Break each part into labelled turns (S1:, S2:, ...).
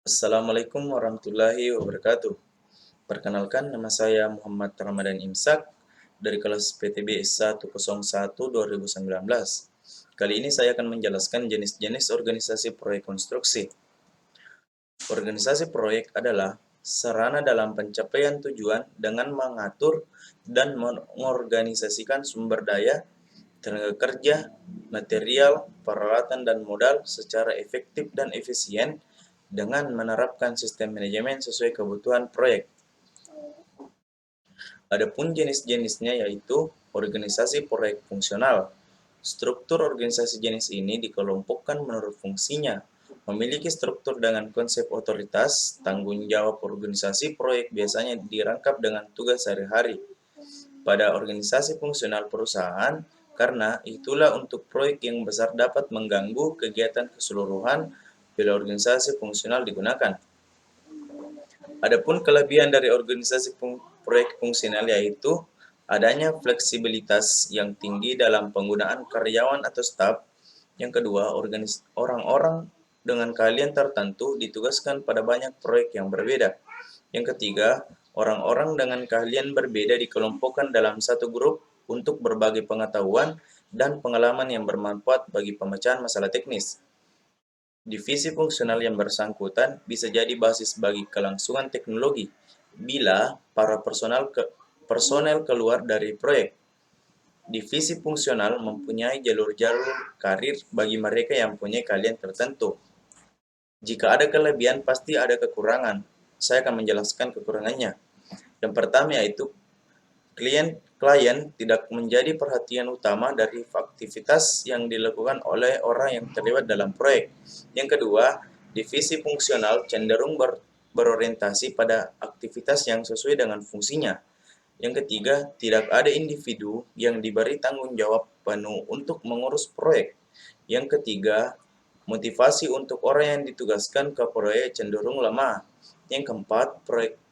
S1: Assalamualaikum warahmatullahi wabarakatuh. Perkenalkan, nama saya Muhammad Ramadan Imsak dari kelas PTB 101 2019. Kali ini saya akan menjelaskan jenis-jenis organisasi proyek konstruksi. Organisasi proyek adalah sarana dalam pencapaian tujuan dengan mengatur dan mengorganisasikan sumber daya, tenaga kerja, material, peralatan, dan modal secara efektif dan efisien dengan menerapkan sistem manajemen sesuai kebutuhan proyek. Adapun jenis-jenisnya yaitu organisasi proyek fungsional. Struktur organisasi jenis ini dikelompokkan menurut fungsinya. Memiliki struktur dengan konsep otoritas, tanggung jawab organisasi proyek biasanya dirangkap dengan tugas sehari-hari pada organisasi fungsional perusahaan, karena itulah untuk proyek yang besar dapat mengganggu kegiatan keseluruhan bila organisasi fungsional digunakan. Adapun kelebihan dari organisasi proyek fungsional yaitu adanya fleksibilitas yang tinggi dalam penggunaan karyawan atau staf. Yang kedua, orang-orang dengan keahlian tertentu ditugaskan pada banyak proyek yang berbeda. Yang ketiga, orang-orang dengan keahlian berbeda dikelompokkan dalam satu grup untuk berbagai pengetahuan dan pengalaman yang bermanfaat bagi pemecahan masalah teknis. Divisi fungsional yang bersangkutan bisa jadi basis bagi kelangsungan teknologi bila para personel keluar dari proyek. Divisi fungsional mempunyai jalur-jalur karir bagi mereka yang punya keahlian tertentu. Jika ada kelebihan, pasti ada kekurangan. Saya akan menjelaskan kekurangannya. Yang pertama yaitu klien tidak menjadi perhatian utama dari aktivitas yang dilakukan oleh orang yang terlibat dalam proyek. Yang kedua, divisi fungsional cenderung berorientasi pada aktivitas yang sesuai dengan fungsinya. Yang ketiga, tidak ada individu yang diberi tanggung jawab penuh untuk mengurus proyek. Yang ketiga, motivasi untuk orang yang ditugaskan ke proyek cenderung lemah. Yang keempat,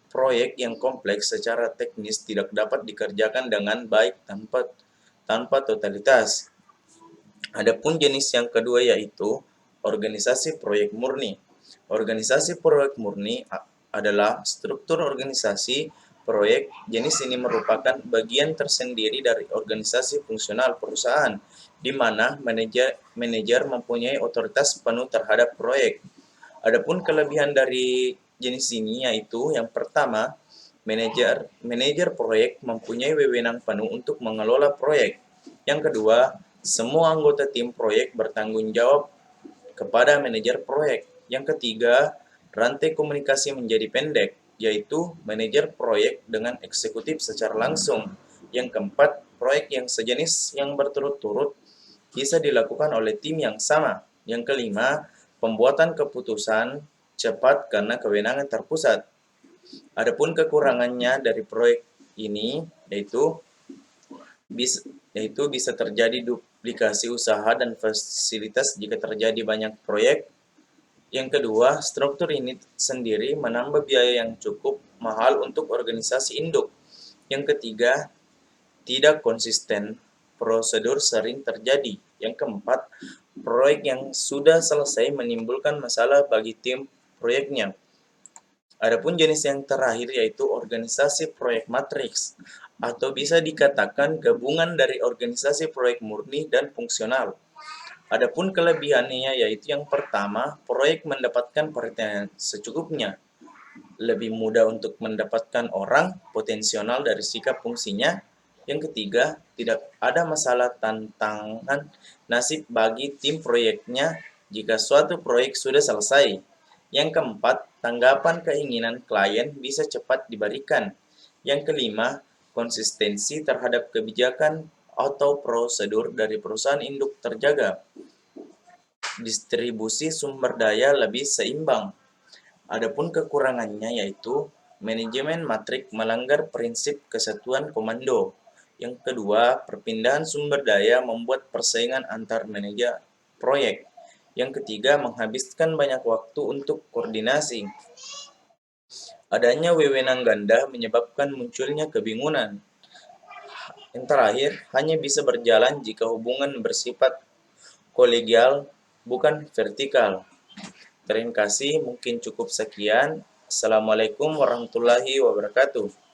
S1: proyek yang kompleks secara teknis tidak dapat dikerjakan dengan baik tanpa totalitas. Adapun jenis yang kedua yaitu organisasi proyek murni. Organisasi proyek murni adalah struktur organisasi proyek. Jenis ini merupakan bagian tersendiri dari organisasi fungsional perusahaan, di mana manajer mempunyai otoritas penuh terhadap proyek. Adapun kelebihan dari jenis ini yaitu yang pertama, manajer proyek mempunyai wewenang penuh untuk mengelola proyek. Yang kedua, semua anggota tim proyek bertanggung jawab kepada manajer proyek. Yang ketiga, rantai komunikasi menjadi pendek, yaitu manajer proyek dengan eksekutif secara langsung. Yang keempat, proyek yang sejenis yang berturut-turut bisa dilakukan oleh tim yang sama. Yang kelima, pembuatan keputusan cepat karena kewenangan terpusat. Adapun kekurangannya dari proyek ini yaitu bisa terjadi duplikasi usaha dan fasilitas jika terjadi banyak proyek. Yang kedua, struktur ini sendiri menambah biaya yang cukup mahal untuk organisasi induk. Yang ketiga, tidak konsisten, prosedur sering terjadi. Yang keempat, proyek yang sudah selesai menimbulkan masalah bagi tim proyeknya. Adapun jenis yang terakhir yaitu organisasi proyek matriks, atau bisa dikatakan gabungan dari organisasi proyek murni dan fungsional. Adapun kelebihannya yaitu yang pertama, proyek mendapatkan perhatian secukupnya, lebih mudah untuk mendapatkan orang potensial dari sikap fungsinya. Yang ketiga, tidak ada masalah tantangan nasib bagi tim proyeknya jika suatu proyek sudah selesai. Yang keempat, tanggapan keinginan klien bisa cepat diberikan. Yang kelima, konsistensi terhadap kebijakan atau prosedur dari perusahaan induk terjaga. Distribusi sumber daya lebih seimbang. Adapun kekurangannya yaitu manajemen matrik melanggar prinsip kesatuan komando. Yang kedua, perpindahan sumber daya membuat persaingan antar manajer proyek. Yang ketiga, menghabiskan banyak waktu untuk koordinasi. Adanya wewenang ganda menyebabkan munculnya kebingungan. Yang terakhir, hanya bisa berjalan jika hubungan bersifat kolegial, bukan vertikal. Terima kasih, mungkin cukup sekian. Assalamualaikum warahmatullahi wabarakatuh.